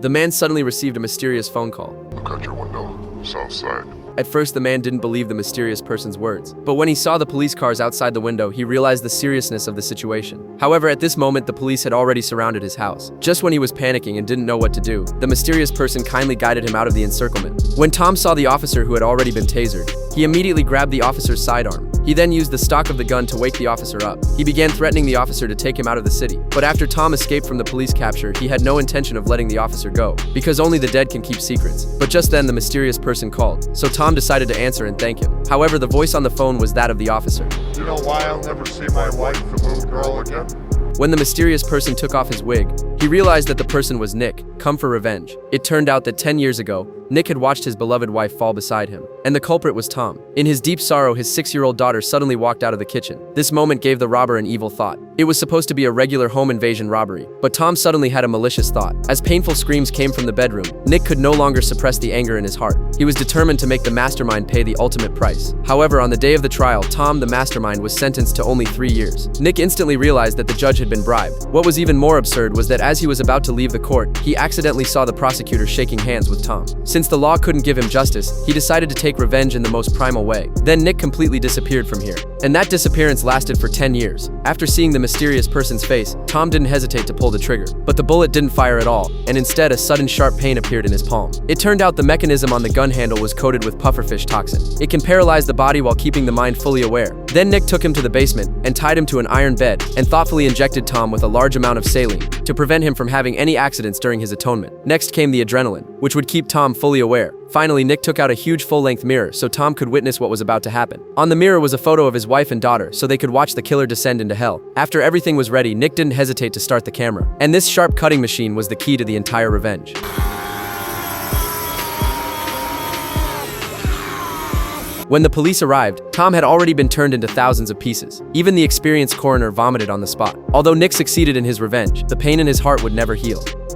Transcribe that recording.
the man suddenly received a mysterious phone call. Look out your window, south side. At first, the man didn't believe the mysterious person's words, but when he saw the police cars outside the window, he realized the seriousness of the situation. However, at this moment, the police had already surrounded his house. Just when he was panicking and didn't know what to do, the mysterious person kindly guided him out of the encirclement. When Tom saw the officer who had already been tasered, he immediately grabbed the officer's sidearm. He then used the stock of the gun to wake the officer up. He began threatening the officer to take him out of the city. But after Tom escaped from the police capture, he had no intention of letting the officer go, because only the dead can keep secrets. But just then, the mysterious person called, so Tom decided to answer and thank him. However, the voice on the phone was that of the officer. You know why I'll never see my wife and little girl again? When the mysterious person took off his wig, he realized that the person was Nick, come for revenge. It turned out that 10 years ago, Nick had watched his beloved wife fall beside him, and the culprit was Tom. In his deep sorrow, his 6-year-old daughter suddenly walked out of the kitchen. This moment gave the robber an evil thought. It was supposed to be a regular home invasion robbery, but Tom suddenly had a malicious thought. As painful screams came from the bedroom, Nick could no longer suppress the anger in his heart. He was determined to make the mastermind pay the ultimate price. However, on the day of the trial, Tom, the mastermind, was sentenced to only 3 years. Nick instantly realized that the judge had been bribed. What was even more absurd was that as he was about to leave the court, he accidentally saw the prosecutor shaking hands with Tom. Since the law couldn't give him justice, he decided to take revenge in the most primal way. Then Nick completely disappeared from here. And that disappearance lasted for 10 years. After seeing the mysterious person's face, Tom didn't hesitate to pull the trigger. But the bullet didn't fire at all, and instead a sudden sharp pain appeared in his palm. It turned out the mechanism on the gun handle was coated with pufferfish toxin. It can paralyze the body while keeping the mind fully aware. Then Nick took him to the basement and tied him to an iron bed and thoughtfully injected Tom with a large amount of saline to prevent him from having any accidents during his atonement. Next came the adrenaline, which would keep Tom fully aware. Finally, Nick took out a huge full-length mirror so Tom could witness what was about to happen. On the mirror was a photo of his wife and daughter so they could watch the killer descend into hell. After everything was ready, Nick didn't hesitate to start the camera. And this sharp cutting machine was the key to the entire revenge. When the police arrived, Tom had already been turned into thousands of pieces. Even the experienced coroner vomited on the spot. Although Nick succeeded in his revenge, the pain in his heart would never heal.